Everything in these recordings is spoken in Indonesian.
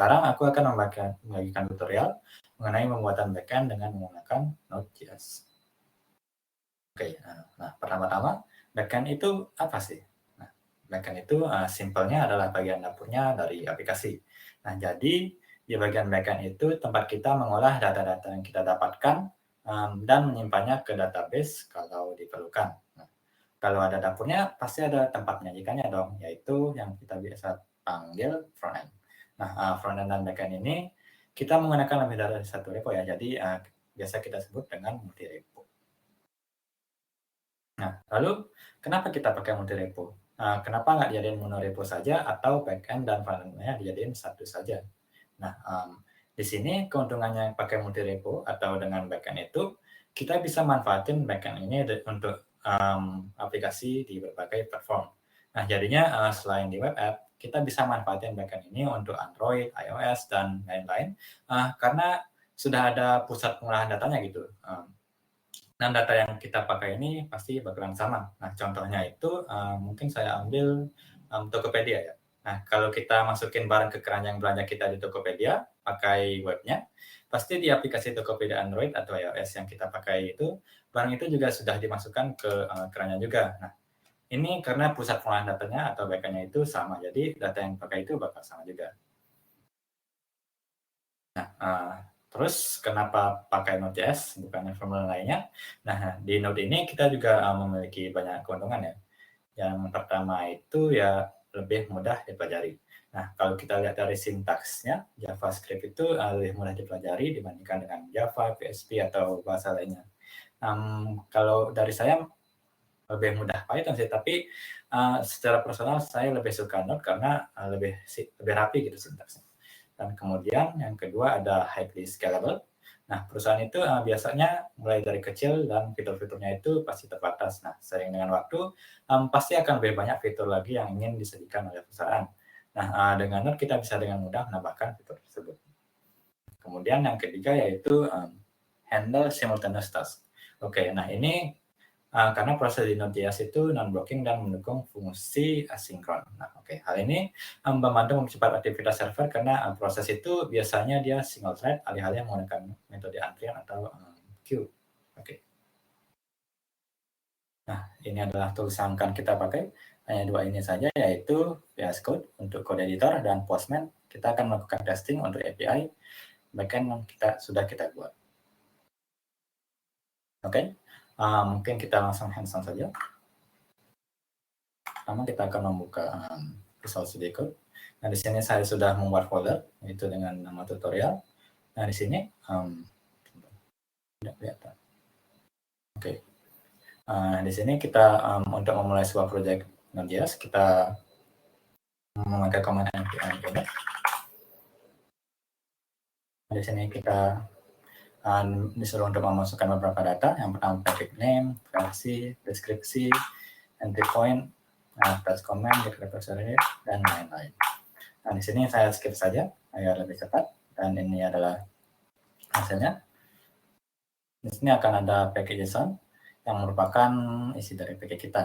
Sekarang aku akan membagikan tutorial mengenai pembuatan backend dengan menggunakan Node.js. Oke, nah pertama-tama backend itu apa sih? Nah, backend itu simpelnya adalah bagian dapurnya dari aplikasi. Nah, jadi di bagian backend itu tempat kita mengolah data-data yang kita dapatkan dan menyimpannya ke database kalau diperlukan. Nah, kalau ada dapurnya pasti ada tempat menyajikannya dong, yaitu yang kita biasa panggil frontend. Nah, frontend dan backend ini kita menggunakan lebih dari satu repo ya, jadi biasa kita sebut dengan multi repo. Nah, lalu kenapa kita pakai multi repo? Kenapa nggak dijadiin monorepo saja atau backend dan frontend-nya dijadiin satu saja? Nah, di sini keuntungannya pakai multi repo atau dengan backend itu kita bisa manfaatin backend ini untuk aplikasi di berbagai platform. Nah, jadinya selain di web app, kita bisa manfaatin backend ini untuk Android, iOS, dan lain-lain karena sudah ada pusat pengolahan datanya gitu. Dan data yang kita pakai ini pasti bakalan sama. Nah, contohnya itu mungkin saya ambil Tokopedia ya. Nah, kalau kita masukin barang ke keranjang belanja kita di Tokopedia, pakai webnya, pasti di aplikasi Tokopedia Android atau iOS yang kita pakai itu, barang itu juga sudah dimasukkan ke keranjang juga. Nah, ini karena pusat pengolahan datanya atau backend-nya itu sama, jadi data yang pakai itu bakal sama juga. Nah, terus kenapa pakai Node.js bukan framework lainnya? Nah, di Node ini kita juga memiliki banyak keuntungan ya. Yang pertama itu ya lebih mudah dipelajari. Nah, kalau kita lihat dari sintaksnya, JavaScript itu lebih mudah dipelajari dibandingkan dengan Java, PHP, atau bahasa lainnya. Kalau dari saya lebih mudah Python sih, tapi secara personal saya lebih suka Node karena lebih rapi gitu sintaksnya. Dan kemudian yang kedua ada highly scalable. Nah, perusahaan itu biasanya mulai dari kecil dan fitur-fiturnya itu pasti terbatas. Nah, seiring dengan waktu pasti akan lebih banyak fitur lagi yang ingin disajikan oleh perusahaan. Nah, dengan Node kita bisa dengan mudah menambahkan fitur tersebut. Kemudian yang ketiga yaitu handle simultaneous task. Oke, nah ini karena proses di Node.js itu non-blocking dan mendukung fungsi asinkron. Nah, hal ini membantu mempercepat aktivitas server karena proses itu biasanya dia single thread, alih-alih menggunakan metode antrian atau queue. Nah, ini adalah tools yang akan kita pakai. Hanya dua ini saja, yaitu VS Code untuk code editor dan Postman. Kita akan melakukan testing untuk API backend yang sudah kita buat. Mungkin kita langsung hands-on saja. Pertama kita akan membuka Visual Studio Code. Nah, di sini saya sudah membuat folder, yaitu dengan nama tutorial. Nah, di sini tidak kelihatan. Di sini kita untuk memulai sebuah project Node.js, kita memakai command npm. Di sini kita disuruh untuk memasukkan beberapa data. Yang pertama package name, versi, deskripsi, entry point, plus command, get repository, dan lain-lain. Nah, di sini saya skip saja agar lebih cepat. Dan ini adalah hasilnya. Di sini akan ada package JSON yang merupakan isi dari package kita.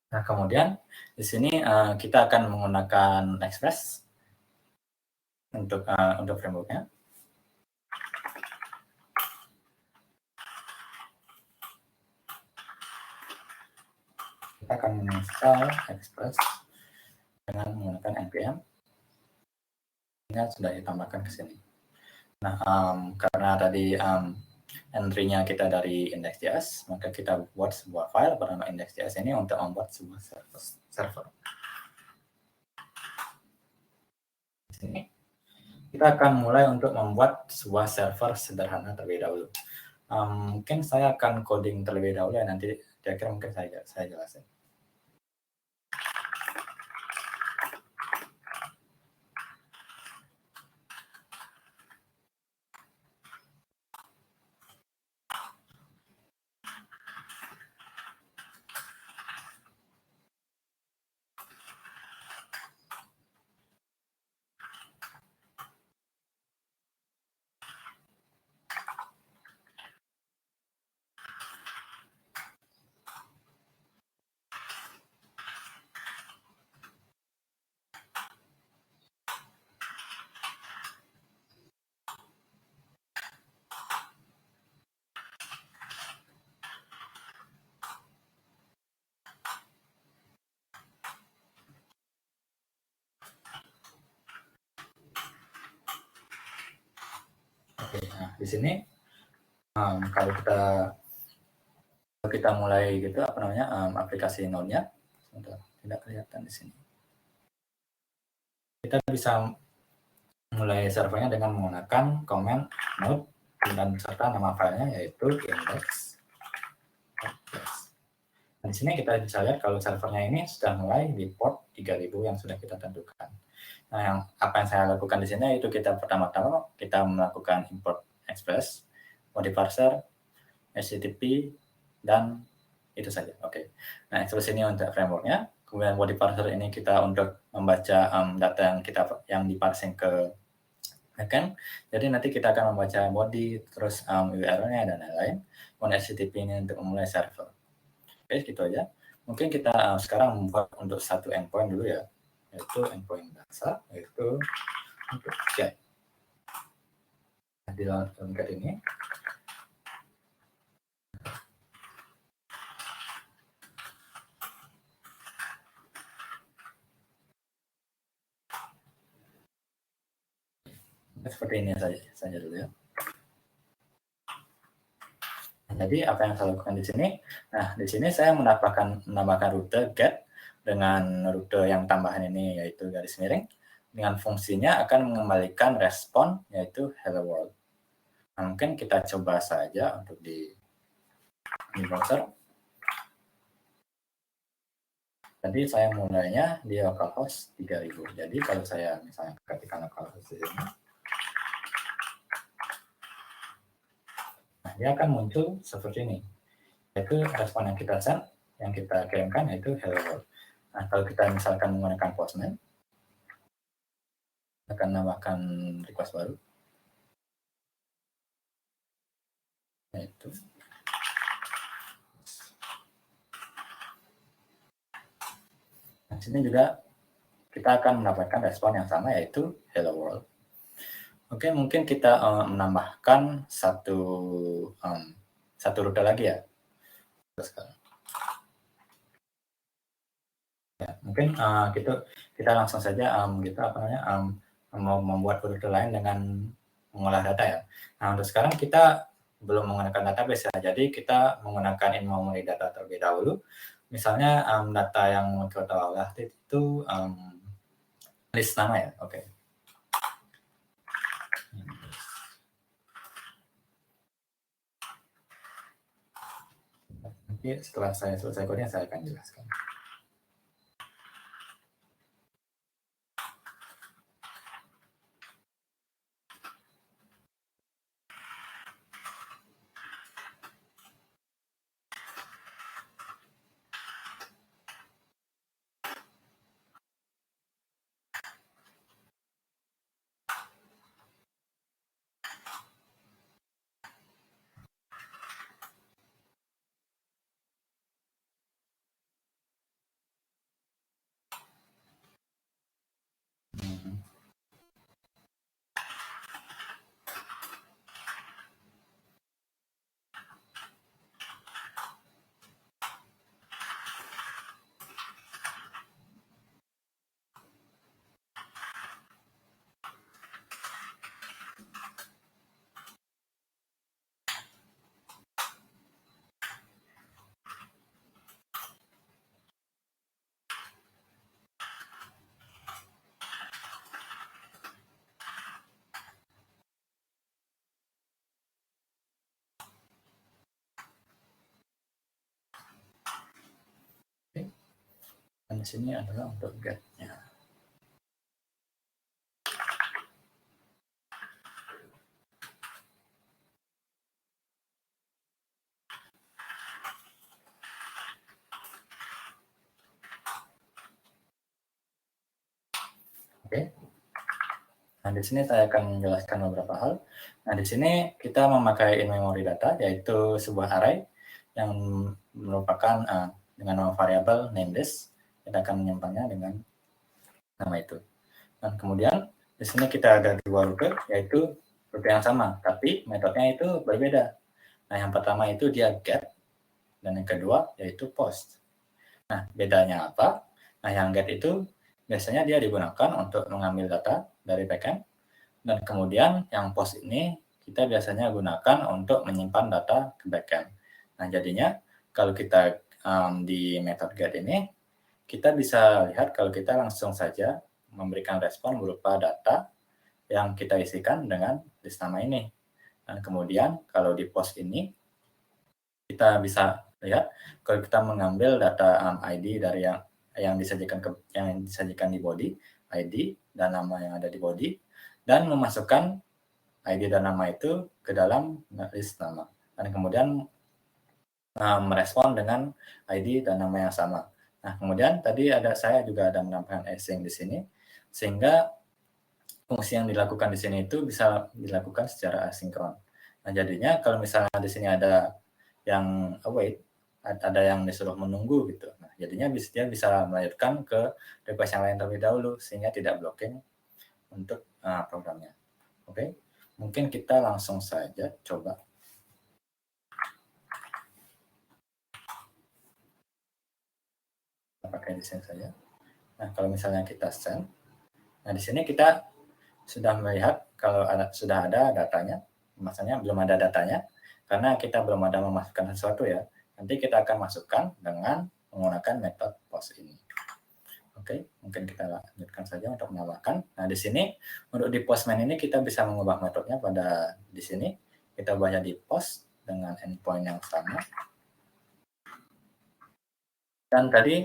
Nah, kemudian di sini kita akan menggunakan Express untuk framework-nya. Kita akan menginstal Express dengan menggunakan npm. Ini sudah ditambahkan ke sini. Nah, karena tadi entry-nya kita dari index.js, maka kita buat sebuah file bernama index.js ini untuk membuat sebuah server. Di sini kita akan mulai untuk membuat sebuah server sederhana terlebih dahulu. Mungkin saya akan coding terlebih dahulu ya, nanti kira-kira mungkin saya jelasin. Nah, di sini kalau kita mulai gitu apa namanya aplikasi Node-nya, tidak kelihatan di sini. Kita bisa mulai servernya dengan menggunakan command node dan serta nama filenya yaitu index. Dan di sini kita bisa lihat kalau servernya ini sudah mulai di port 3000 yang sudah kita tentukan. Nah, apa yang saya lakukan di sini itu kita pertama-tama kita melakukan import express, body parser, HTTP, dan itu saja. Oke. Nah, express ini untuk frameworknya. Kemudian body parser ini kita untuk membaca data yang diparsing ke backend. Jadi nanti kita akan membaca body, terus URL-nya dan lain-lain. Kemudian HTTP ini untuk memulai server. Oke, gitu aja. Mungkin kita sekarang membuat untuk satu endpoint dulu ya, yaitu endpoint dasar, yaitu untuk get. Di dalam get ini seperti ini saja dulu ya. Jadi apa yang saya lakukan di sini? Nah, di sini saya menambahkan rute get dengan rute yang tambahan ini yaitu garis miring dengan fungsinya akan mengembalikan respon yaitu hello world. Nah, mungkin kita coba saja untuk di browser. Tadi saya mulainya di localhost 3000. Jadi kalau saya misalnya ketikkan localhost di sini, nah, dia akan muncul seperti ini. Yaitu respon yang kita send, yang kita kirimkan yaitu hello world. Nah, kalau kita misalkan menggunakan Postman, akan nambahkan request baru. Yaitu nah, sini juga kita akan mendapatkan respon yang sama yaitu hello world. Oke, mungkin kita menambahkan satu rute lagi ya. Ya, mungkin kita langsung saja gitu apa namanya mau membuat rute lain dengan mengolah data ya. Nah, untuk sekarang kita belum menggunakan database ya. Jadi kita menggunakan in-memory data terlebih dahulu. Misalnya data yang kita olah itu list nama ya. Oke. Nanti setelah saya selesai kodenya saya akan jelaskan. Dan di sini adalah untuk get-nya. Oke. Nah, di sini saya akan menjelaskan beberapa hal. Nah, di sini kita memakai in-memory data, yaitu sebuah array yang merupakan dengan nama variabel nameless. Kita akan menyimpannya dengan nama itu. Dan kemudian di sini kita ada dua rute, yaitu rute yang sama, tapi metodenya itu berbeda. Nah, yang pertama itu dia get, dan yang kedua yaitu post. Nah, bedanya apa? Nah, yang get itu biasanya dia digunakan untuk mengambil data dari backend, dan kemudian yang post ini kita biasanya gunakan untuk menyimpan data ke backend. Nah, jadinya kalau kita di method get ini, kita bisa lihat kalau kita langsung saja memberikan respon berupa data yang kita isikan dengan list nama ini. Dan kemudian kalau di post ini, kita bisa lihat kalau kita mengambil data ID dari yang disajikan di body, ID dan nama yang ada di body, dan memasukkan ID dan nama itu ke dalam list nama. Dan kemudian merespon dengan ID dan nama yang sama. Nah, kemudian tadi saya juga ada menambahkan async di sini, sehingga fungsi yang dilakukan di sini itu bisa dilakukan secara asinkron. Nah, jadinya kalau misalnya di sini ada yang await, ada yang disuruh menunggu gitu. Nah, jadinya dia bisa melanjutkan ke request yang lain terlebih dahulu, sehingga tidak blocking untuk programnya. Oke, mungkin kita langsung saja coba. Pakai di sini saja. Nah, kalau misalnya kita send, nah di sini kita sudah melihat kalau sudah ada datanya, maksudnya belum ada datanya, karena kita belum ada memasukkan sesuatu ya. Nanti kita akan masukkan dengan menggunakan metode post ini. Oke, mungkin kita lanjutkan saja untuk menambahkan. Nah, di sini untuk di postman ini kita bisa mengubah metodenya pada di sini. Kita ubahnya di post dengan endpoint yang sama. Dan tadi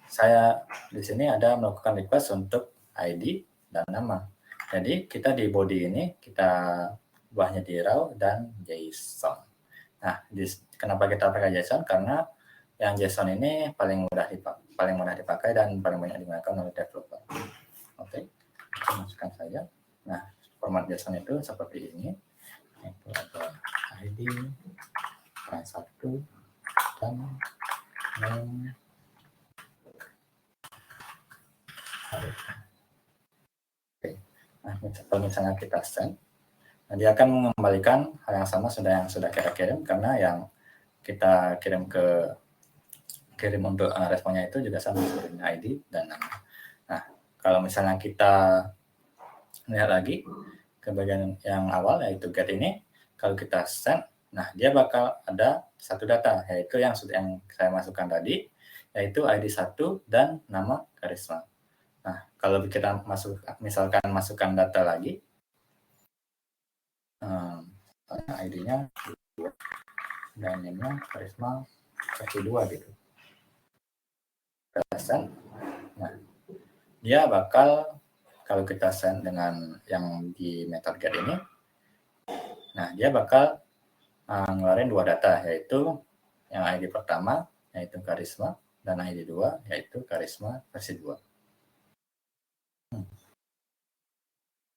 saya di sini ada melakukan request untuk ID dan nama. Jadi kita di body ini kita ubahnya di raw dan JSON. Nah, kenapa kita pakai JSON? Karena yang JSON ini paling mudah dipakai dan paling banyak digunakan oleh developer. Oke, kita masukkan saja. Nah, format JSON itu seperti ini. Itu ada ID, file 1, dan name. Oke. Nah, kalau misalnya kita send, nah dia akan mengembalikan hal yang sama yang sudah kita kirim, karena yang kita kirim untuk responnya itu juga sama seperti ID dan nama. Nah, kalau misalnya kita lihat lagi ke bagian yang awal, yaitu get ini, kalau kita send, nah dia bakal ada satu data, yaitu yang saya masukkan tadi, yaitu ID 1 dan nama Karisma. Nah, kalau kita misalkan masukkan data lagi, ID-nya dan name-nya Karisma versi 2 gitu. Kita send. Nah, dia bakal, kalau kita send dengan yang di method get ini, nah dia bakal ngeluarin dua data, yaitu yang ID pertama, yaitu Karisma, dan ID 2, yaitu Karisma versi 2.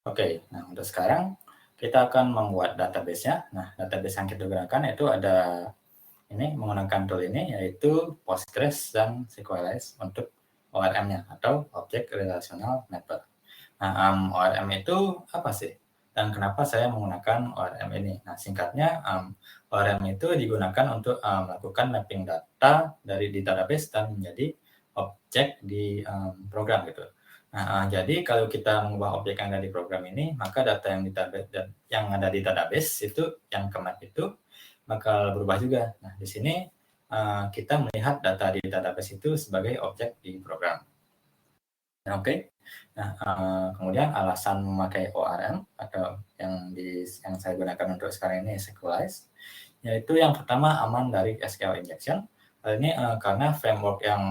Oke, nah untuk sekarang kita akan membuat database-nya. Nah, database yang kita gunakan itu ada ini, menggunakan tool ini, yaitu Postgres dan SQLite untuk ORM-nya, atau Object Relational Mapper. Nah, ORM itu apa sih? Dan kenapa saya menggunakan ORM ini? Nah, singkatnya, ORM itu digunakan untuk melakukan mapping data dari di database dan menjadi objek di program gitu. Nah, jadi kalau kita mengubah objek yang ada di program ini, maka data yang ada di database itu, yang ke-map itu, bakal berubah juga. Nah, di sini kita melihat data di database itu sebagai objek di program. Nah, oke. Nah, kemudian alasan memakai ORM atau yang saya gunakan untuk sekarang ini SQLite, yaitu yang pertama aman dari SQL injection. Hal ini karena framework yang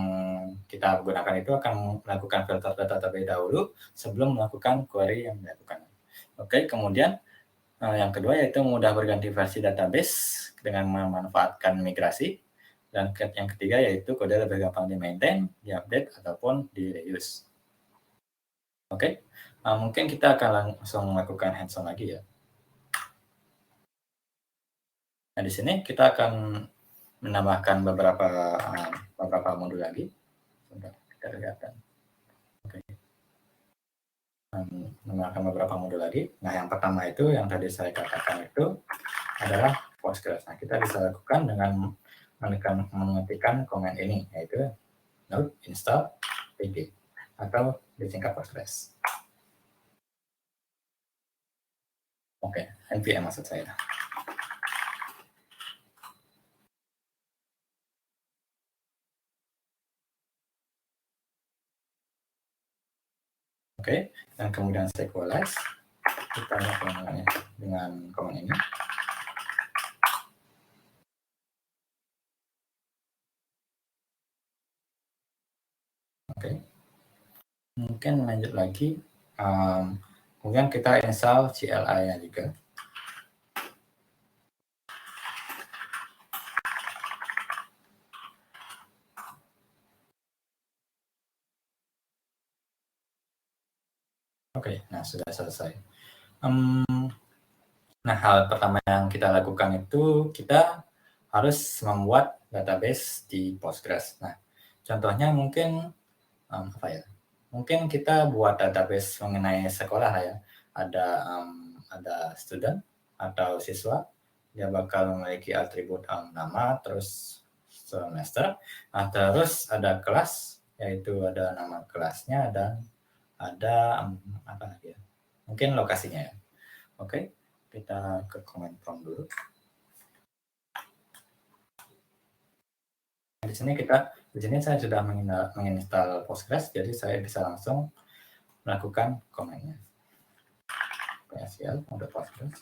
kita gunakan itu akan melakukan filter data terlebih dahulu sebelum melakukan query yang dilakukan. Oke, kemudian yang kedua yaitu mudah berganti versi database dengan memanfaatkan migrasi. Dan yang ketiga yaitu kode lebih gampang di-maintain, di-update, ataupun di-reuse. Oke, mungkin kita akan langsung melakukan hands-on lagi ya. Nah, di sini kita akan menambahkan beberapa modul lagi. Sebentar, kita lihat. Oke. Menambahkan beberapa modul lagi. Nah, yang pertama itu yang tadi saya katakan itu adalah Postgres. Nah, kita bisa lakukan dengan mengetikkan command ini, yaitu node install pd atau disingkat Postgres. Oke, npm maksud saya. Oke, dan kemudian sequelize. Kita lakukan dengan command ini. Oke, mungkin lanjut lagi. Kemudian kita install CLI-nya juga. Oke, nah sudah selesai. Nah, hal pertama yang kita lakukan itu kita harus membuat database di Postgres. Nah, contohnya mungkin apa ya? Mungkin kita buat database mengenai sekolah ya. Ada student atau siswa, dia bakal memiliki atribut nama, terus semester, terus ada kelas, yaitu ada nama kelasnya dan ada apa lagi ya? Mungkin lokasinya ya. Oke, kita ke command prompt dulu. Di sini saya sudah menginstal Postgres, jadi saya bisa langsung melakukan command-nya. PSQL untuk Postgres.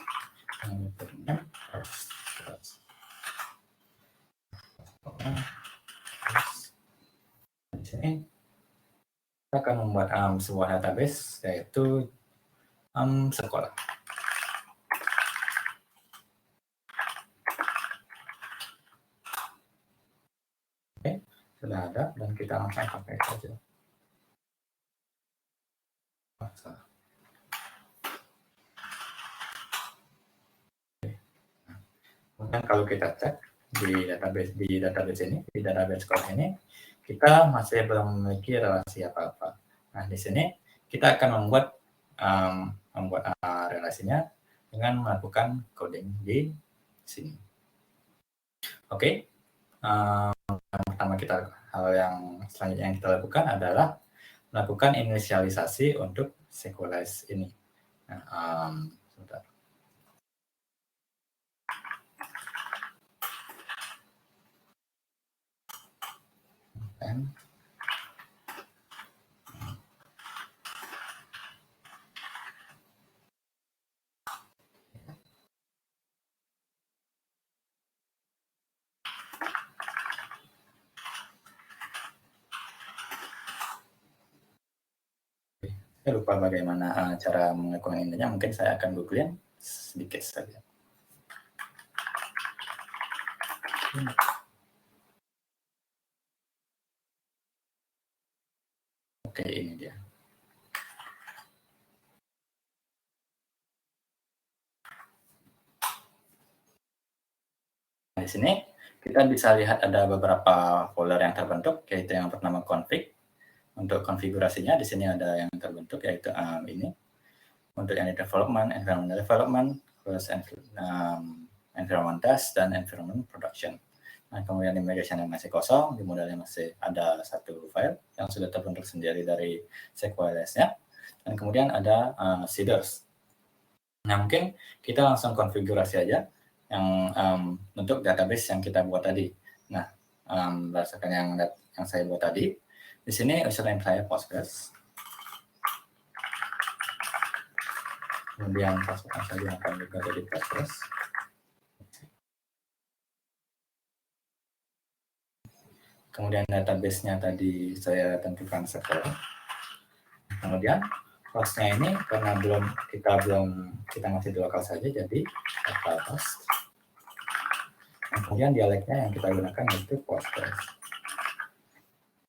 Di sini kita akan membuat sebuah database, yaitu sekolah. Oke, sudah ada dan kita langsung pakai saja. Kemudian kalau kita cek di database ini, di database sekolah ini, kita masih belum memiliki relasi apa-apa. Nah, di sini kita akan membuat relasinya dengan melakukan coding di sini. Oke, yang pertama hal selanjutnya yang kita lakukan adalah melakukan inisialisasi untuk sequelize ini. Nah, sebentar. Saya lupa bagaimana cara melakukan ininya, mungkin saya akan googling sedikit saja. Oke, ini dia. Nah, di sini kita bisa lihat ada beberapa folder yang terbentuk, yaitu yang pertama config. Untuk konfigurasinya di sini ada yang terbentuk, yaitu ini. Untuk yang development, terus environment test, dan environment production. Nah, kemudian di migration masih kosong, di modalnya masih ada satu file yang sudah terbentuk sendiri dari sequelize-nya. Dan kemudian ada seeders. Nah, mungkin kita langsung konfigurasi aja yang untuk database yang kita buat tadi. Nah, berdasarkan yang saya buat tadi, di sini username saya Postgres. Kemudian password saya gunakan juga dari Postgres. Kemudian database-nya tadi saya tentukan sekolah. Kemudian hostnya ini karena kita masih di lokal saja, jadi local host. Kemudian dialeknya yang kita gunakan yaitu Postgres.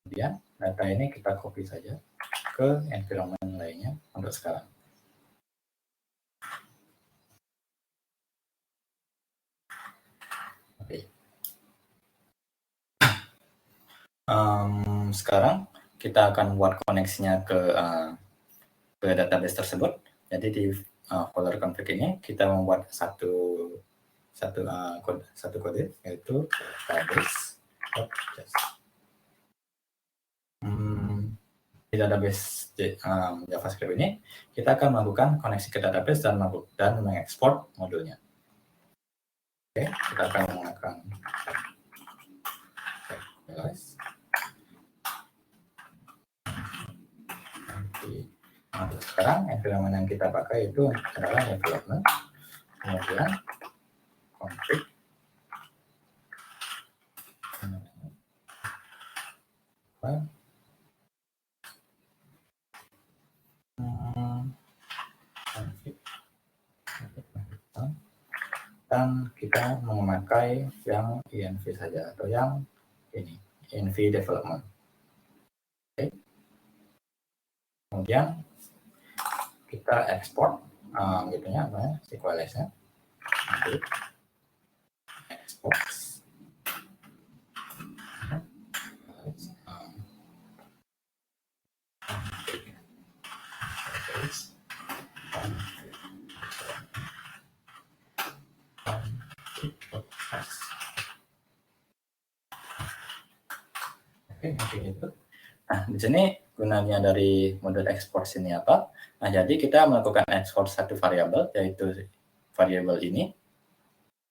Kemudian data ini kita copy saja ke environment lainnya untuk sekarang. Oke. Sekarang kita akan buat koneksinya ke database tersebut. Jadi di folder config ini kita membuat satu kode yaitu database. di database JavaScript ini, kita akan melakukan koneksi ke database dan mengekspor modulnya. Oke, kita akan menggunakan sekarang environment yang kita pakai itu adalah development, kemudian config, dan kita memakai yang env saja atau yang ini env development. Oke. Kemudian kita ekspor gitunya apa ya, SQLS-nya. Ekspor. Oke, gitu. Nah, di sini gunanya dari model ekspor sini apa? Nah, jadi kita melakukan ekspor satu variabel, yaitu variabel ini.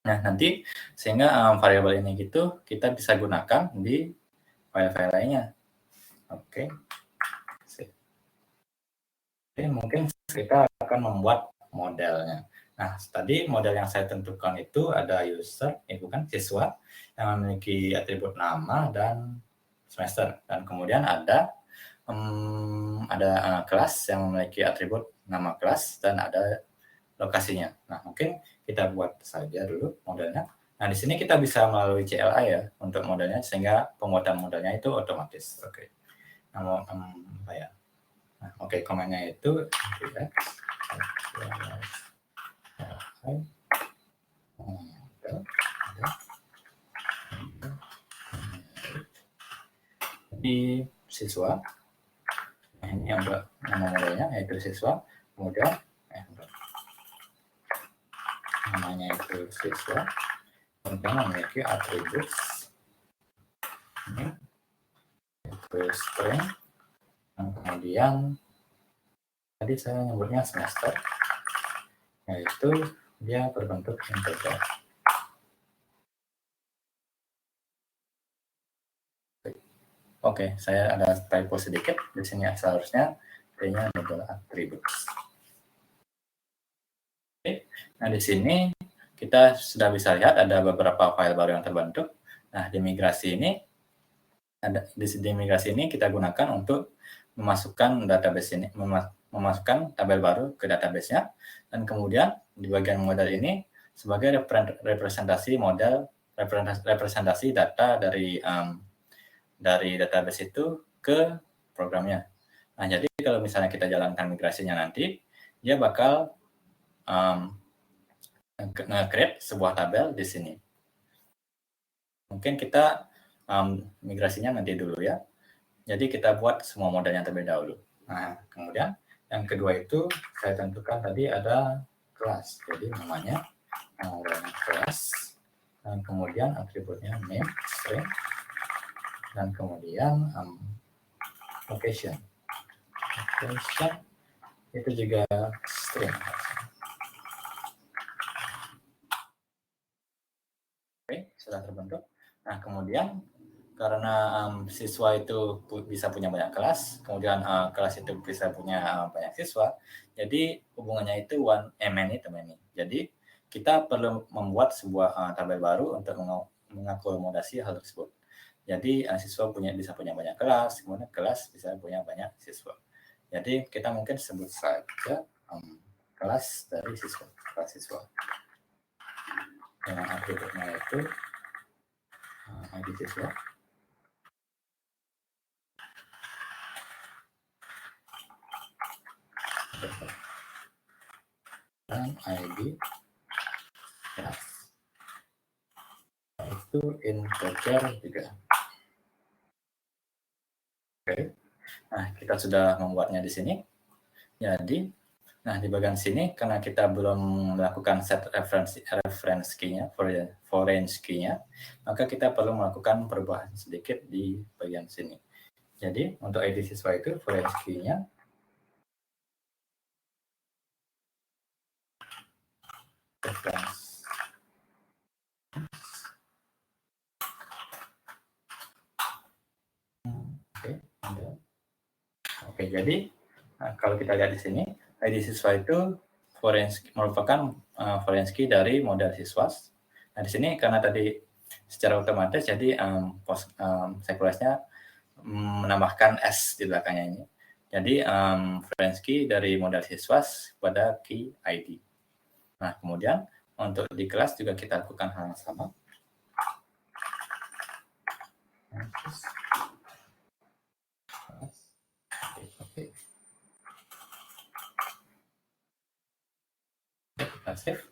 Nah, nanti sehingga variabel ini gitu kita bisa gunakan di file-file lainnya. Oke. Oke, mungkin kita akan membuat modelnya. Nah, tadi model yang saya tentukan itu ada user, bukan siswa, yang memiliki atribut nama dan semester. Dan kemudian ada kelas yang memiliki atribut nama kelas dan ada lokasinya. Nah, mungkin kita buat saja dulu modelnya. Nah, di sini kita bisa melalui CLI ya untuk modelnya, sehingga pembuatan modelnya itu otomatis. Oke. Nah, apa ya? Nah, oke, komannya itu di siswa. Nah, ini ada nama modelnya yaitu siswa, kemudian namanya itu siswa, kemudian memiliki atribut ini itu string, dan kemudian tadi saya nyebutnya semester, yaitu dia berbentuk integer. Oke, saya ada typo sedikit di sini, seharusnya kayaknya adalah atribut. Oke, nah di sini kita sudah bisa lihat ada beberapa file baru yang terbentuk. Nah, di migrasi ini kita gunakan untuk memasukkan database ini, memasukkan tabel baru ke database-nya, dan kemudian di bagian model ini sebagai representasi data dari database itu ke programnya. Nah, jadi kalau misalnya kita jalankan migrasinya nanti, dia bakal nge-create sebuah tabel di sini. Mungkin kita migrasinya nanti dulu ya. Jadi kita buat semua modelnya terlebih dahulu. Nah, kemudian yang kedua itu saya tentukan tadi ada kelas. Jadi namanya kelas, dan kemudian atributnya name, string, dan kemudian location. Location itu juga string. Oke, sudah terbentuk. Nah, kemudian karena siswa itu bisa punya banyak kelas, kemudian kelas itu bisa punya banyak siswa, jadi hubungannya itu one many to many. Jadi kita perlu membuat sebuah tabel baru untuk mengakomodasi hal tersebut. Jadi siswa bisa punya banyak kelas, kemudian kelas bisa punya banyak siswa. Jadi kita mungkin sebut saja kelas dari siswa, kelas siswa. Yang atributnya itu ID siswa. Dan ID kelas. Itu integer juga. Oke. Nah, kita sudah membuatnya di sini. Jadi, nah di bagian sini karena kita belum melakukan set reference key-nya, foreign key-nya, maka kita perlu melakukan perubahan sedikit di bagian sini. Jadi untuk ID siswa itu foreign key-nya reference. Oke, jadi kalau kita lihat di sini ID siswa itu merupakan foreign key dari model siswa. Nah di sini karena tadi secara otomatis jadi Sequelize-nya menambahkan S di belakangnya ini. Jadi foreign key dari model siswa pada key ID. Nah kemudian untuk di kelas juga kita lakukan hal yang sama. Kita save.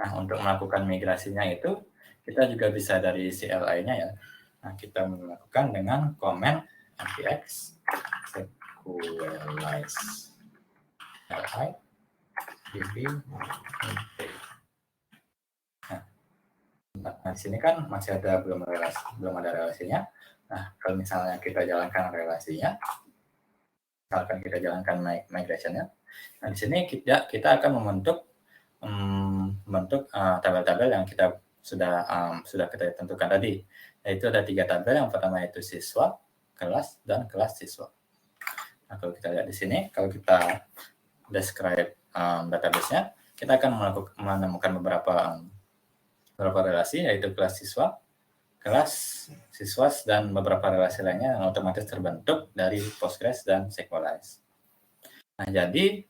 Nah untuk melakukan migrasinya itu kita juga bisa dari CLI-nya ya. Nah kita melakukan dengan command npx sequelize li db. Nah, di sini kan masih ada belum ada relasinya. Nah, kalau misalnya kita jalankan relasinya, misalkan kita jalankan migration-nya, nah di sini kita akan membentuk tabel-tabel yang kita sudah kita tentukan tadi. Yaitu ada 3 tabel. Yang pertama itu siswa, kelas, dan kelas siswa. Nah, kalau kita lihat di sini, kalau kita describe database-nya, kita akan menemukan beberapa relasi, yaitu kelas siswa, kelas siswa, dan beberapa relasi lainnya yang otomatis terbentuk dari Postgres dan Sequelize. Nah, jadi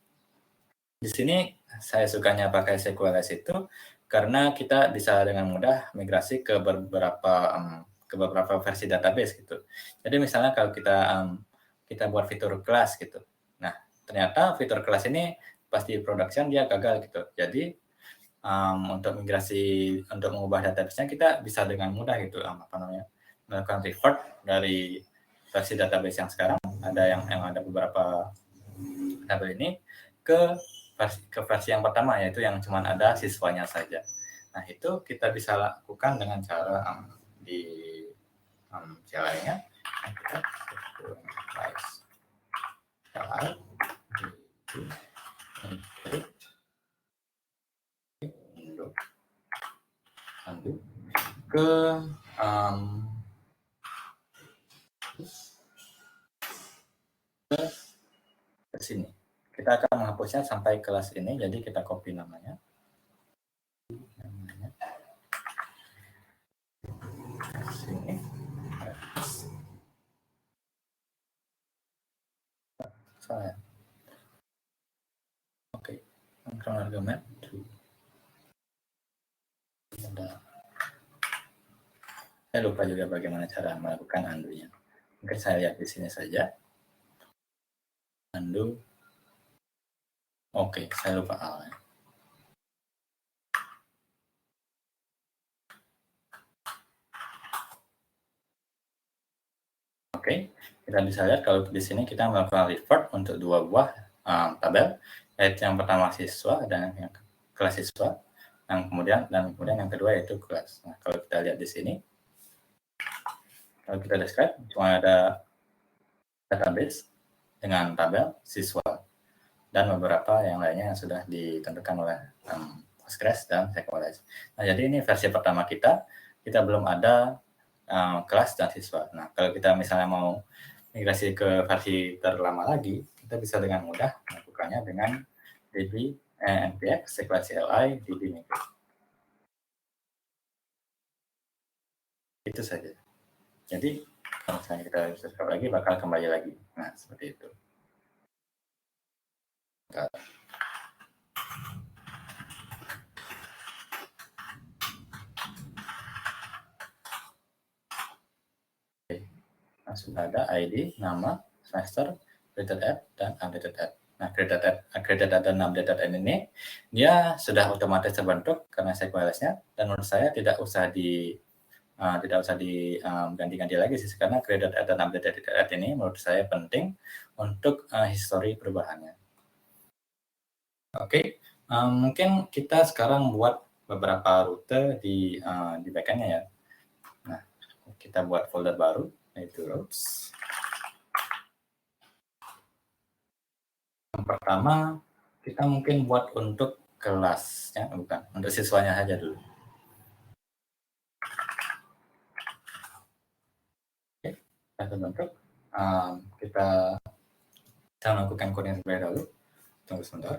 di sini saya sukanya pakai Sequelize itu karena kita bisa dengan mudah migrasi ke beberapa versi database gitu. Jadi misalnya kalau kita buat fitur kelas gitu. Nah, ternyata fitur kelas ini pasti production dia gagal gitu. Jadi untuk migrasi untuk mengubah database-nya kita bisa dengan mudah gitu melakukan revert dari versi database yang sekarang yang ada beberapa tabel ini ke versi yang pertama, yaitu yang cuma ada siswanya saja. Nah itu kita bisa lakukan dengan cara di CLI-nya kita ke sini. Kita akan menghapusnya sampai kelas ini, jadi kita copy namanya. Sini. Salah. Oke. Background argument. Saya lupa juga bagaimana cara melakukan undo-nya. Mungkin saya lihat di sini saja. Undo. Oke, saya lupa awalnya. Oke, kita bisa lihat kalau di sini kita melakukan revert untuk 2 buah tabel, yaitu yang pertama siswa dan yang kelas siswa, dan kemudian yang kedua yaitu kelas. Nah, kalau kita lihat di sini, kalau kita describe cuma ada database dengan tabel siswa dan beberapa yang lainnya yang sudah ditentukan oleh Postgres dan Sequelize. Nah, jadi ini versi pertama kita belum ada kelas dan siswa. Nah, kalau kita misalnya mau migrasi ke versi terlama lagi, kita bisa dengan mudah melakukannya dengan npx sequelize CLI db migrate. Itu saja. Jadi kalau misalnya kita subscribe lagi bakal kembali lagi. Nah, seperti itu. Nah, sudah ada ID, nama, semester, created add, dan updated add. Nah, created add dan updated add ini dia sudah otomatis terbentuk karena Sequelize-nya, dan menurut saya tidak usah diganti-ganti lagi sih, karena created add dan updated add ini menurut saya penting untuk histori perubahannya. Oke, mungkin kita sekarang buat beberapa rute di backend-nya ya. Nah, kita buat folder baru yaitu routes. Yang pertama, kita mungkin buat untuk kelasnya, bukan, untuk siswanya saja dulu. Oke, kita bentuk. Kita melakukan coding terlebih dahulu. Tunggu sebentar.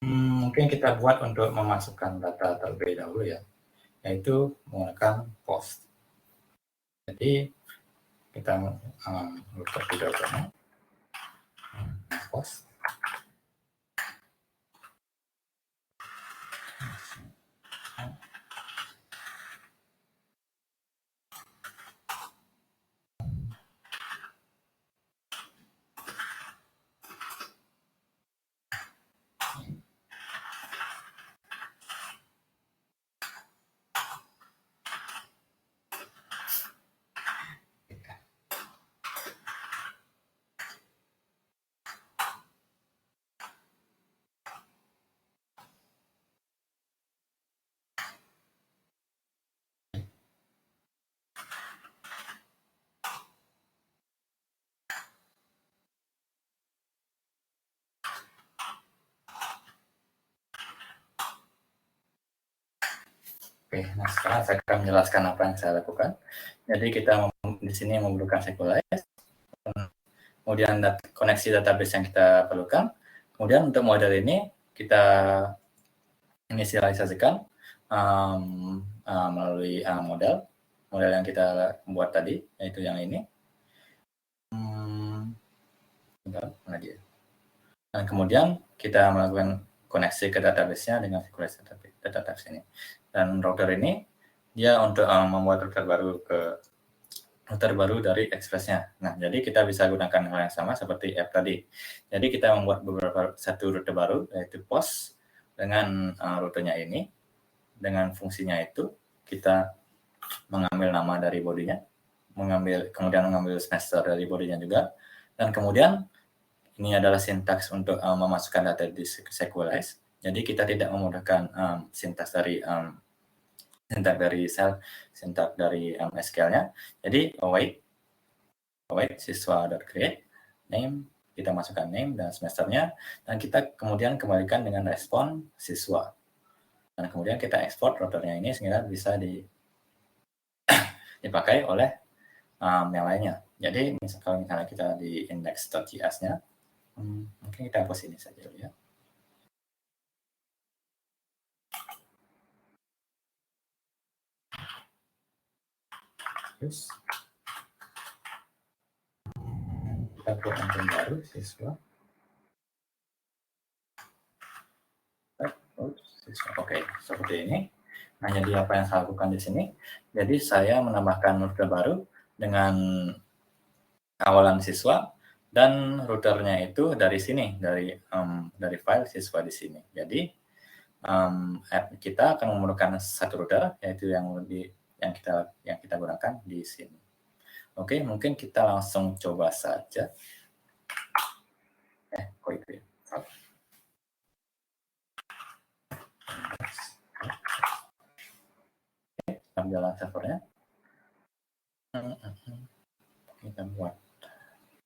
Mungkin kita buat untuk memasukkan data terlebih dahulu ya, yaitu menggunakan post. Jadi kita buka video dulu. Post. Oke, nah sekarang saya akan menjelaskan apa yang saya lakukan. Jadi kita di sini memerlukan SQLite, kemudian koneksi database yang kita perlukan. Kemudian untuk model ini kita inisialisasikan melalui model yang kita buat tadi, yaitu yang ini. Mana dia? Dan kemudian kita melakukan koneksi ke database-nya dengan SQLite database ini. Dan router ini dia untuk membuat router baru dari Express-nya. Nah, jadi kita bisa gunakan hal yang sama seperti app tadi. Jadi kita membuat satu rute baru, yaitu post dengan rutenya ini. Dengan fungsinya itu, kita mengambil nama dari bodinya, kemudian mengambil semester dari bodinya juga, dan kemudian ini adalah sintaks untuk memasukkan data di SQLite. Jadi kita tidak memudahkan sintaks dari SQL-nya. Jadi await siswa.create name, kita masukkan name dan semesternya, dan kita kemudian kembalikan dengan respon siswa. Dan kemudian kita ekspor routernya ini sehingga bisa dipakai oleh yang lainnya. Jadi kalau misalnya kita di index.js-nya, mungkin kita hapus ini saja dulu ya. Terus kita buat konten baru siswa. Oke, seperti ini. Nah, jadi apa yang saya lakukan di sini? Jadi saya menambahkan router baru dengan awalan siswa, dan routernya itu dari sini, dari file siswa di sini. Jadi kita akan memerlukan satu router, yaitu yang kita gunakan di sini. Oke, mungkin kita langsung coba saja. Kok itu ya? Kita jalan servernya. Kita buat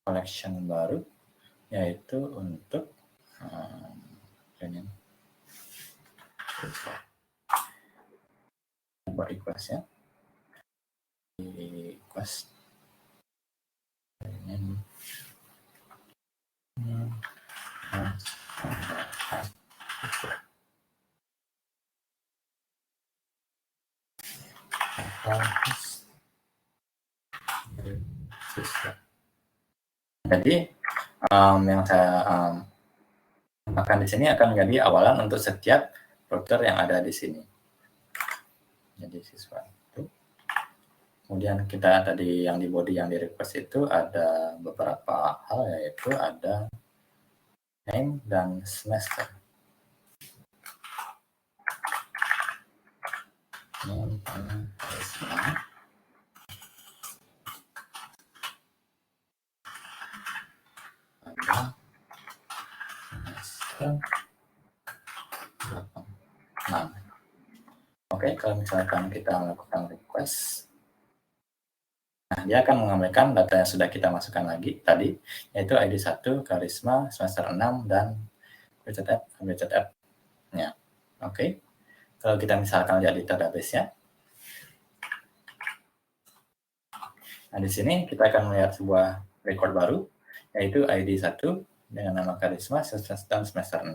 collection baru, yaitu untuk ini. Buat request-nya. Request Jadi yang saya tambahkan di sini akan menjadi awalan untuk setiap router yang ada di sini. Jadi siswa itu. Kemudian kita tadi yang di body yang di request itu ada beberapa hal, yaitu ada name dan semester. Nah, oke, kalau misalkan kita melakukan request, nah dia akan mengambilkan data yang sudah kita masukkan lagi tadi, yaitu ID 1, Karisma, semester 6, dan BCTF-nya. Oke, kalau kita misalkan lihat di database-nya, nah di sini kita akan melihat sebuah record baru, yaitu ID 1 dengan nama Karisma dan semester 6.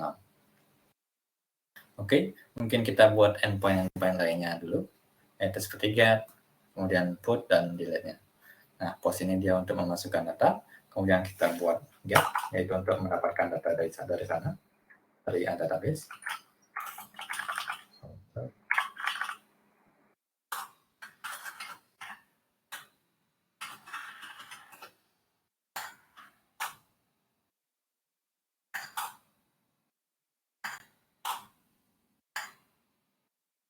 Oke, mungkin kita buat endpoint lainnya dulu, yaitu seperti get, kemudian put, dan delete-nya. Nah, post ini dia untuk memasukkan data, kemudian kita buat get, yaitu untuk mendapatkan data dari sana, dari database.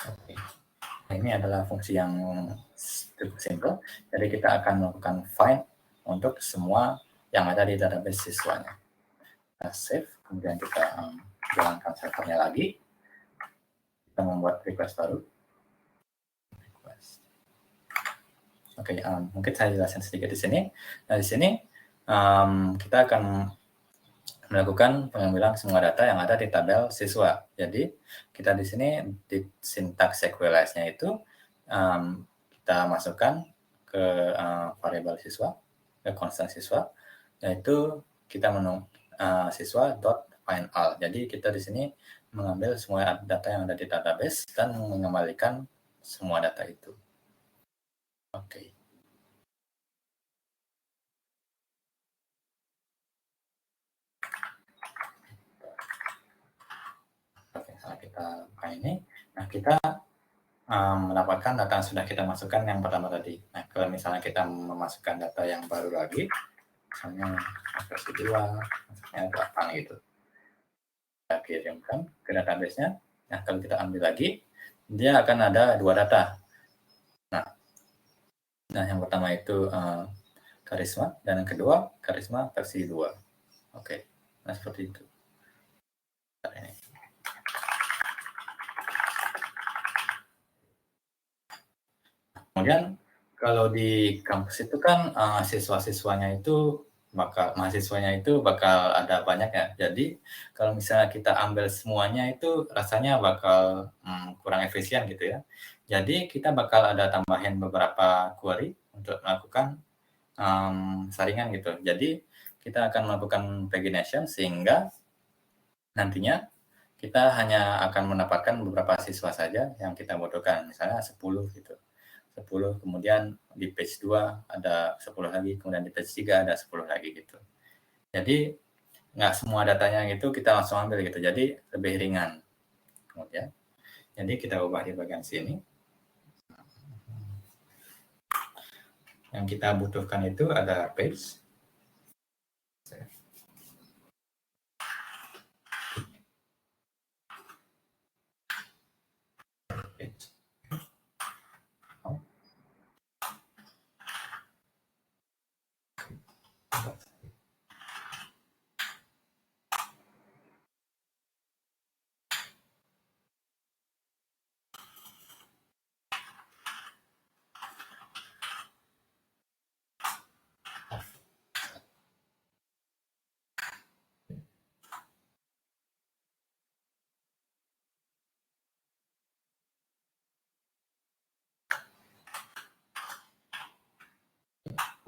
Oke. Nah, ini adalah fungsi yang cukup simple. Jadi kita akan melakukan find untuk semua yang ada di database siswanya. Kita save, kemudian kita jalankan servernya lagi. Kita membuat request baru. Oke, mungkin saya jelaskan sedikit di sini. Nah, di sini kita akan melakukan pengambilan semua data yang ada di tabel siswa. Jadi kita di sini di sintaks SQLize-nya itu kita masukkan ke variabel siswa, ke konstan siswa, yaitu kita siswa dot find all. Jadi kita di sini mengambil semua data yang ada di database dan mengembalikan semua data itu. Oke. Oke, setelah kita buka ini, nah kita mendapatkan data yang sudah kita masukkan yang pertama tadi. Nah, kalau misalnya kita memasukkan data yang baru lagi, misalnya versi 2, misalnya berapa gitu, kita kirimkan ke database-nya. Nah, kalau kita ambil lagi, dia akan ada dua data. Nah yang pertama itu Karisma, dan yang kedua Karisma versi 2. Oke, nah seperti itu. Ini. Kemudian kalau di kampus itu kan mahasiswanya itu bakal ada banyak ya. Jadi kalau misalnya kita ambil semuanya itu rasanya bakal kurang efisien gitu ya. Jadi kita bakal ada tambahin beberapa query untuk melakukan saringan gitu. Jadi kita akan melakukan pagination sehingga nantinya kita hanya akan mendapatkan beberapa siswa saja yang kita butuhkan, misalnya 10 gitu. 10, kemudian di page 2 ada 10 lagi, kemudian di page 3 ada 10 lagi gitu. Jadi nggak semua datanya itu kita langsung ambil gitu, jadi lebih ringan. Kemudian, jadi kita ubah di bagian sini. Yang kita butuhkan itu ada page.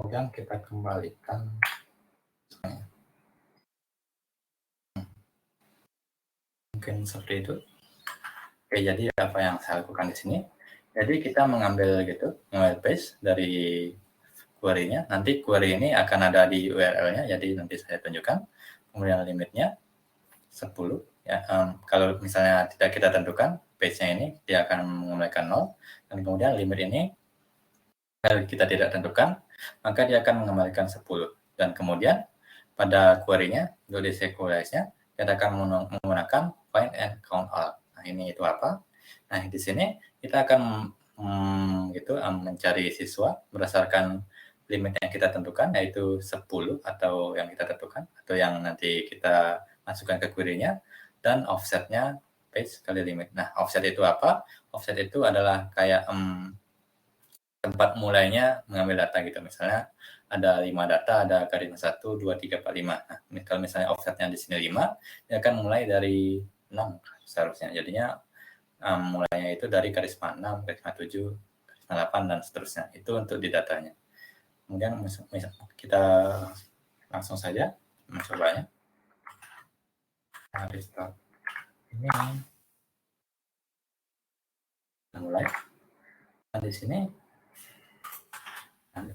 kemudian kita kembalikan. Mungkin seperti itu. Oke, jadi apa yang saya lakukan di sini? Jadi kita mengambil paste dari query-nya. Nanti query ini akan ada di URL-nya, jadi nanti saya tunjukkan. Kemudian limitnya 10. Ya, kalau misalnya tidak kita tentukan, page-nya ini dia akan mengembalikan 0. Dan kemudian limit ini kalau kita tidak tentukan, maka dia akan mengembalikan 10. Dan kemudian pada query-nya, untuk deserialize-nya, kita akan menggunakan find and count all. Nah, ini itu apa? Nah, di sini kita akan mencari siswa berdasarkan limit yang kita tentukan, yaitu 10 atau yang kita tentukan, atau yang nanti kita masukkan ke query-nya, dan offset-nya page kali limit. Nah, offset itu apa? Offset itu adalah kayak tempat mulainya mengambil data gitu. Misalnya ada 5 data, ada garis 1, 2, 3, 4, 5. Nah, kalau misalnya offsetnya di sini 5, dia akan mulai dari 6 seharusnya. Jadinya mulainya itu dari garis 6, garis 7, garis 8, dan seterusnya. Itu untuk di datanya. Kemudian kita langsung saja mencobanya. Nah, restart ini mulai. Nah, di sini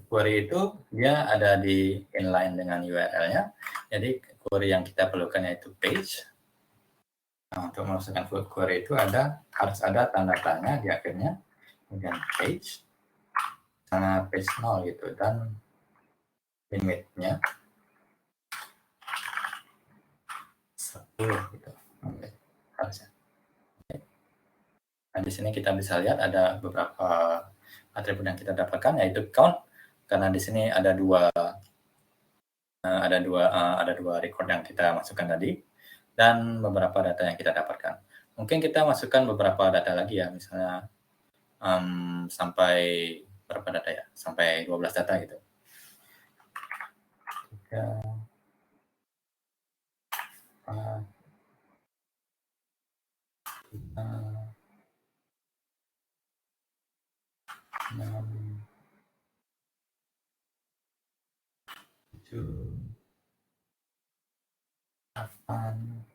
query itu dia ada di inline dengan URL-nya. Jadi query yang kita perlukan yaitu page. Nah, untuk memasukkan query itu harus ada tanda tanya di akhirnya, kemudian page, sama page 0 gitu, dan limitnya 10 gitu. Harusnya. Nah, di sini kita bisa lihat ada beberapa atribut yang kita dapatkan, yaitu count, karena di sini ada dua record yang kita masukkan tadi, dan beberapa data yang kita dapatkan. Mungkin kita masukkan beberapa data lagi ya, misalnya sampai berapa data ya? Sampai 12 data gitu. 3, 4, 5, 6, 7, 8,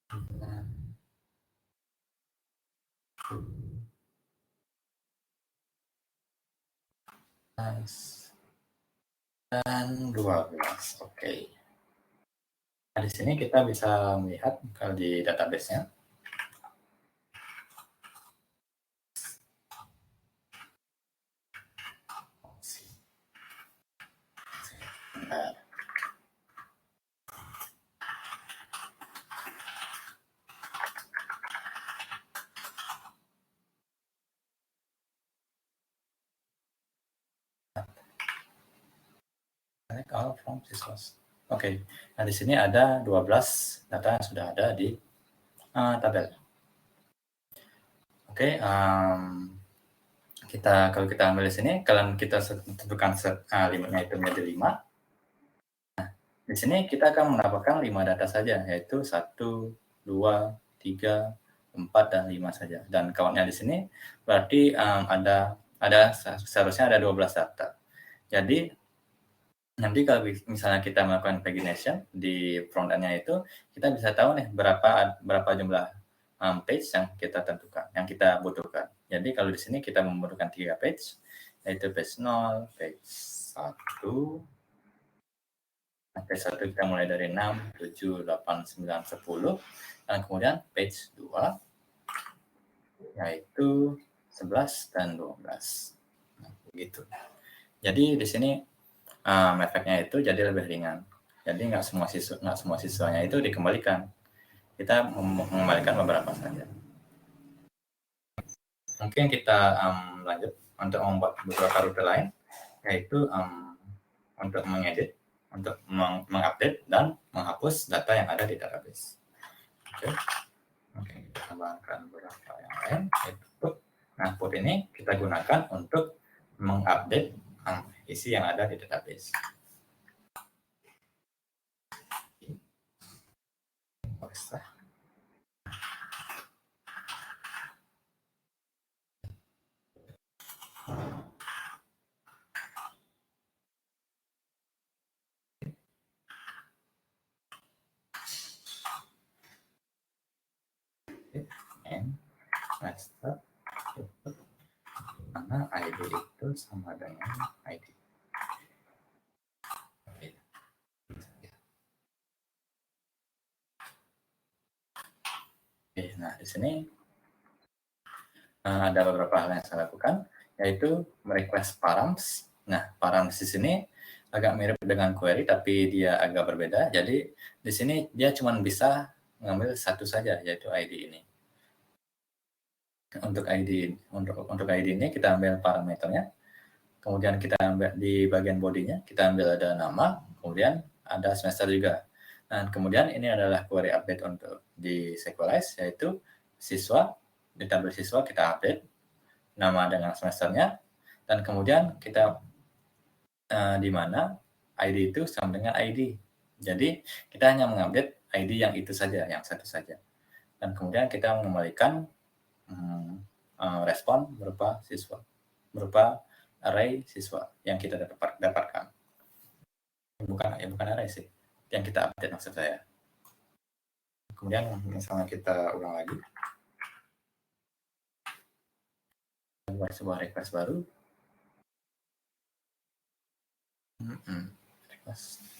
9, 10, 11, dan 12. Oke. Nah, di sini kita bisa melihat kalau di database-nya. Oke, nah di sini ada 12 data yang sudah ada di tabel. Oke, kalau kita ambil di sini, kalau kita tentukan limitnya itu menjadi 5. Nah, di sini kita akan mendapatkan 5 data saja, yaitu 1, 2, 3, 4, dan 5 saja. Dan count-nya di sini berarti seharusnya ada 12 data. Jadi nanti kalau misalnya kita melakukan pagination di front end-nya itu, kita bisa tahu nih berapa jumlah page yang kita tentukan, yang kita butuhkan. Jadi kalau di sini kita membutuhkan 3 page, yaitu page 0, page 1. Nah, page 1 kita mulai dari 6, 7, 8, 9, 10. Dan kemudian page 2, yaitu 11 dan 12. Nah, begitu. Jadi di sini efeknya itu jadi lebih ringan. Jadi nggak semua siswanya itu dikembalikan. Kita mengembalikan beberapa saja. Mungkin kita lanjut untuk membuat beberapa rute lain, yaitu untuk mengedit, untuk mengupdate dan menghapus data yang ada di database. Oke, kita tambahkan beberapa yang lain. Nah, put ini kita gunakan untuk mengupdate isi yang ada di database. semester mana ID itu sama dengan ID. Oke, nah di sini ada beberapa hal yang saya lakukan, yaitu merequest params. Nah, params di sini agak mirip dengan query, tapi dia agak berbeda. Jadi di sini dia cuma bisa mengambil satu saja, yaitu ID ini. Untuk ID ini kita ambil parameternya, kemudian kita ambil di bagian bodinya, kita ambil ada nama, kemudian ada semester juga. Dan kemudian ini adalah query update untuk di SQLize, yaitu siswa, di tabel siswa kita update nama dengan semesternya, dan kemudian kita di mana ID itu sama dengan ID. Jadi kita hanya mengupdate ID yang itu saja, yang satu saja. Dan kemudian kita mengembalikan respon berupa siswa, berupa array siswa yang kita dapatkan. Bukan array sih, yang kita update maksud saya. Kemudian misalnya kita ulang lagi, buat sebuah request baru. Request.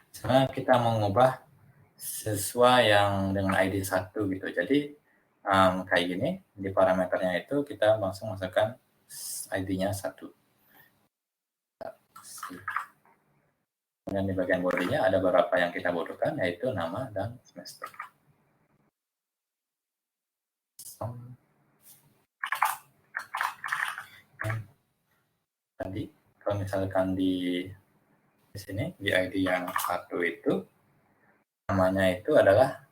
Misalnya kita mau mengubah siswa yang dengan ID 1 gitu. Jadi kayak gini, di parameternya itu kita langsung masukkan ID-nya 1. Kemudian di bagian bodinya ada beberapa yang kita butuhkan, yaitu nama dan semester. Tadi kalau misalkan di sini di ID yang 1 itu namanya itu adalah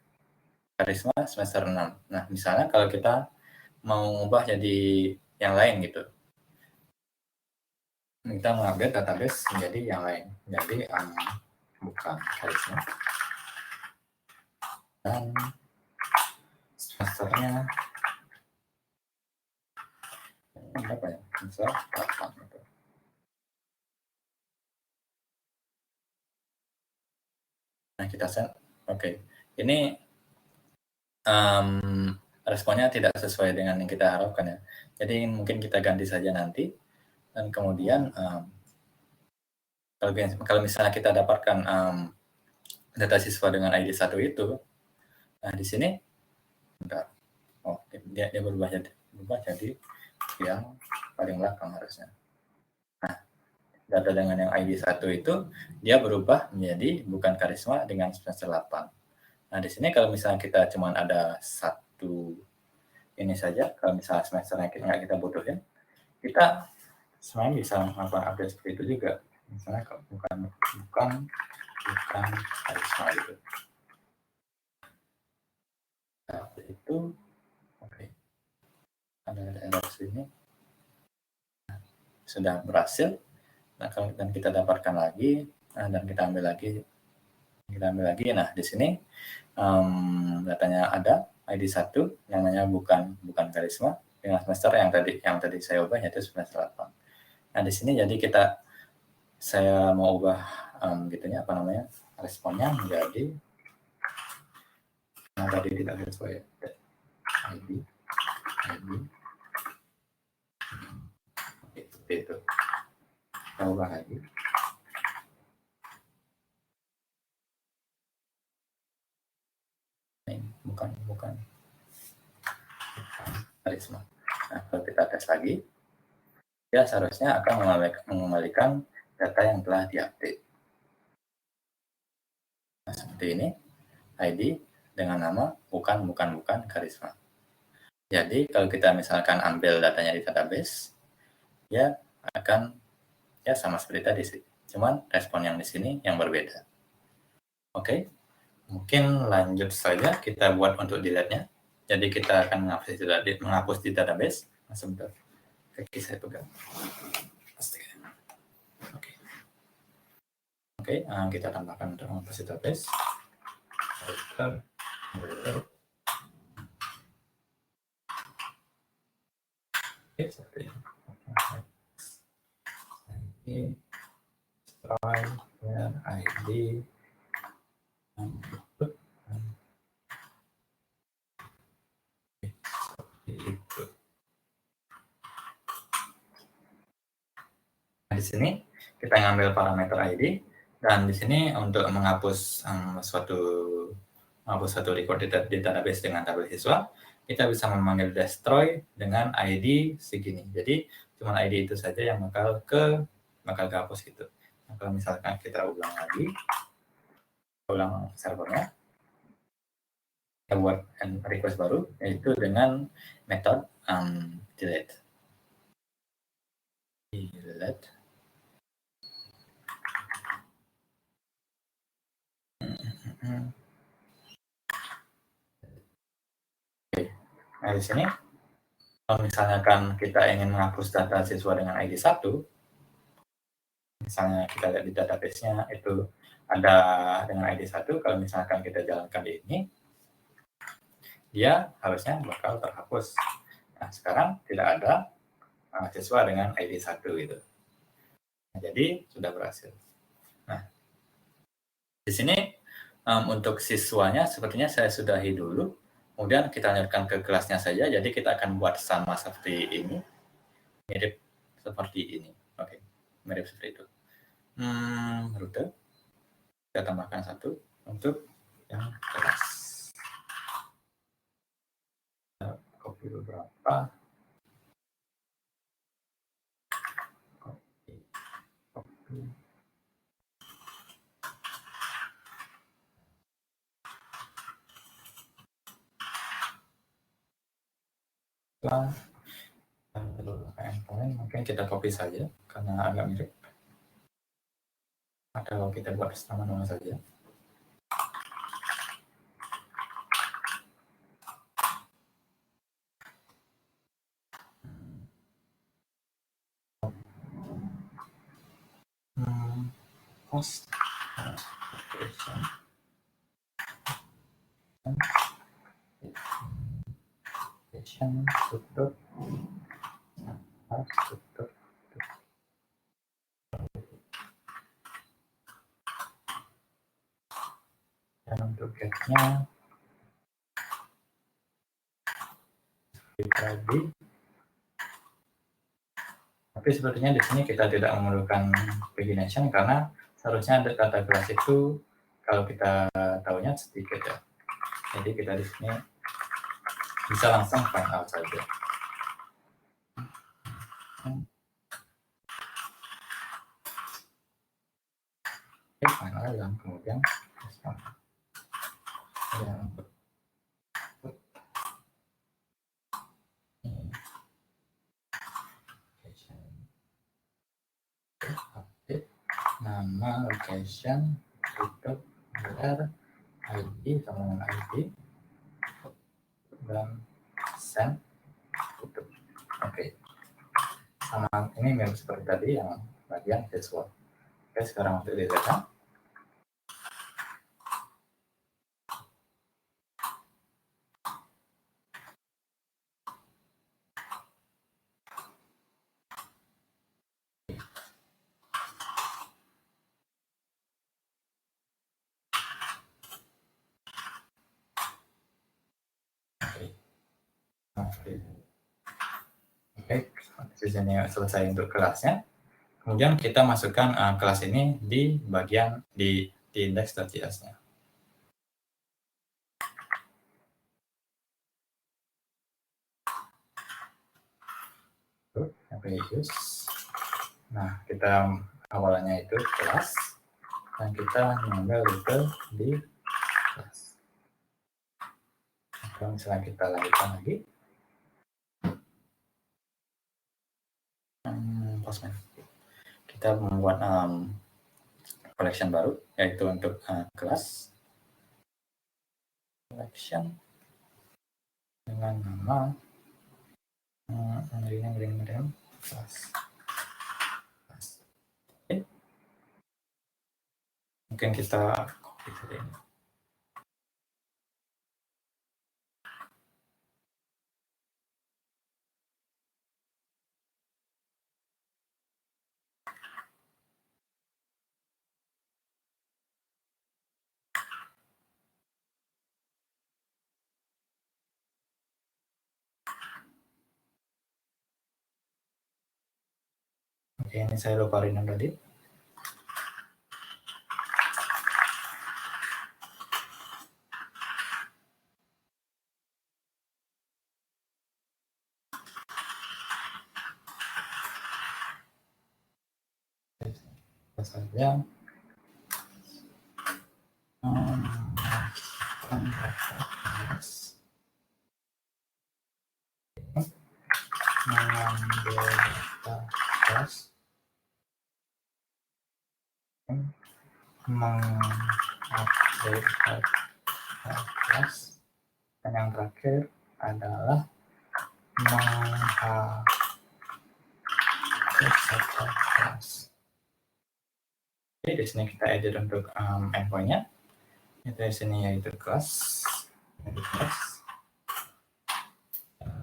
Karisma semester 6. Nah, misalnya kalau kita mau ubah jadi yang lain gitu, kita mengupdate database menjadi yang lain, jadi bukan Karisma, dan semesternya berapa ya? Semester 8 gitu. Nah, kita set. Oke. Ini responnya tidak sesuai dengan yang kita harapkan ya. Jadi mungkin kita ganti saja nanti. Dan kemudian kalau misalnya kita dapatkan data siswa dengan ID 1 itu, nah di sini bentar. Oh, dia berubah jadi yang paling belakang harusnya. Nah, data dengan yang ID 1 itu dia berubah menjadi bukan Karisma dengan semester 8. Nah, di sini kalau misalnya kita cuma ada satu ini saja, kalau misalnya semesternya nggak kita butuhin, kita sebenarnya bisa melakukan update seperti itu juga. Misalnya bukan Karisma gitu. Nah, itu oke. Ada error sini. Nah, sudah berhasil. Nah, dan kita dapatkan lagi, dan kita ambil lagi. Nah, di sini datanya ada ID 1 yang namanya bukan Karisma dengan semester yang tadi saya ubah yaitu semester 8. Nah, di sini jadi saya mau ubah responnya menjadi yang tadi tidak sesuai ID seperti itu. Kita ubah lagi. Bukan Karisma. Nah, kalau kita tes lagi, dia seharusnya akan mengembalikan data yang telah diupdate. Nah, seperti ini, ID dengan nama bukan Karisma. Jadi kalau kita misalkan ambil datanya di database, ya akan ya sama seperti tadi sih. Cuman respon yang di sini yang berbeda. Oke. Mungkin lanjut saja kita buat untuk delete-nya. Jadi kita akan menghapus di database. Nah, sebentar. Kaki saya pegang. Oke, kita tambahkan untuk menghapus database. Oke, seperti ini. where ID input itu. Nah, di sini kita ngambil parameter ID dan di sini untuk menghapus satu record di database dengan tabel siswa, kita bisa memanggil destroy dengan ID segini. Jadi cuma ID itu saja yang bakal kehapus gitu. Nah, kalau misalkan kita ulang servernya, kita buat request baru, yaitu dengan metode delete. Nah, di sini kalau misalkan kita ingin menghapus data siswa dengan ID 1, misalnya kita lihat di database-nya itu ada dengan ID 1, kalau misalkan kita jalankan di ini, dia harusnya bakal terhapus. Nah, sekarang tidak ada siswa dengan ID 1 gitu. Nah, jadi sudah berhasil. Nah, di sini untuk siswanya sepertinya saya sudahi dulu. Kemudian kita lanjutkan ke kelasnya saja. Jadi kita akan buat sama seperti ini. Mirip seperti ini. Oke, mirip seperti itu. Rute. Kita tambahkan satu untuk yang kelas. Kita copy beberapa. Copy. Endpoint mungkin kita copy saja karena agak mirip. Atau kita buat nama saja. Host application tutup dan untuk get-nya tadi, tapi sepertinya di sini kita tidak memerlukan pagination karena seharusnya data kelas itu kalau kita tahunya sedikit ya. Jadi kita di sini bisa langsung find out saja. Oke, find out dan kemudian nama location tutup where ID sama dengan ID dan send tutup. Oke. Sama ini mirip seperti tadi yang bagian siswa. Oke, sekarang untuk di data. Oke, sini selesai untuk kelasnya. Kemudian kita masukkan kelas ini di bagian di index.js-nya. Use. Nah, kita awalnya itu kelas dan kita mengambil rute di kelas. Kalau misalnya kita lanjutkan lagi, Postman. Kita membuat collection baru, yaitu untuk kelas collection dengan nama kelas. Mungkin kita copy saja ini. Oke, ini saya lupa renam tadi. Saja mengambil data kelas, mengupdate data kelas, dan yang terakhir adalah menghapus data kelas. Oke, di sini kita edit untuk endpoint-nya. Itu di sini yaitu kelas.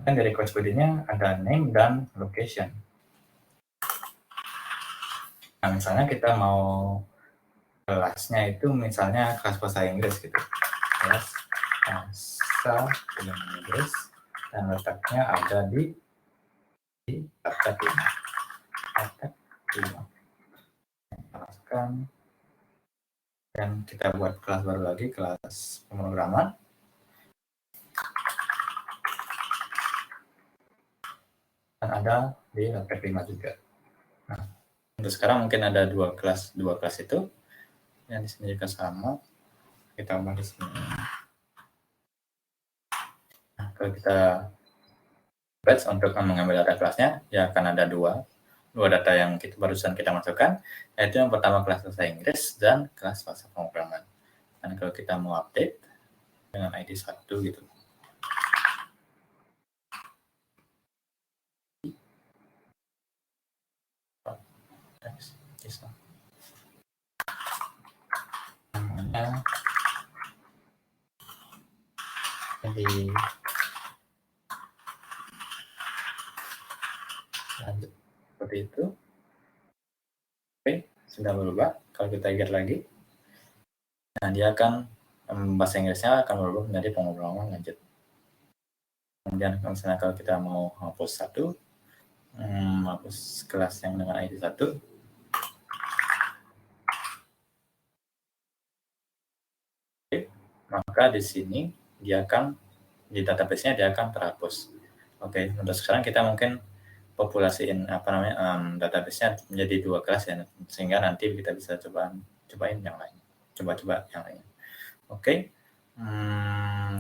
Dan dari request body-nya ada name dan location. Nah, misalnya kita mau kelasnya itu misalnya kelas bahasa Inggris gitu. Kelas bahasa Inggris dan letaknya ada di tab 5. Dan kita buat kelas baru lagi, kelas pemrograman. Dan ada di tab 5 juga. Nah, untuk sekarang mungkin ada dua kelas itu. Yang di sini juga sama. Kita ubah di sini. Nah, kalau kita batch untuk mengambil data kelasnya, ya akan ada dua data yang barusan kita masukkan, yaitu yang pertama kelas bahasa Inggris dan kelas bahasa pemrograman. Dan kalau kita mau update dengan ID 1 gitu. Namanya jadi lanjut seperti itu. Oke, sudah berubah. Kalau kita get lagi, nah dia akan bahasa Inggrisnya akan berubah menjadi pemrograman lanjut. Kemudian misalnya kalau kita mau hapus hapus kelas yang dengan ID 1, maka di sini dia akan di database-nya dia akan terhapus. Oke, untuk sekarang kita mungkin populasiin database-nya menjadi 2 kelas ya, sehingga nanti kita bisa cobain yang lain. Coba yang lain. Oke.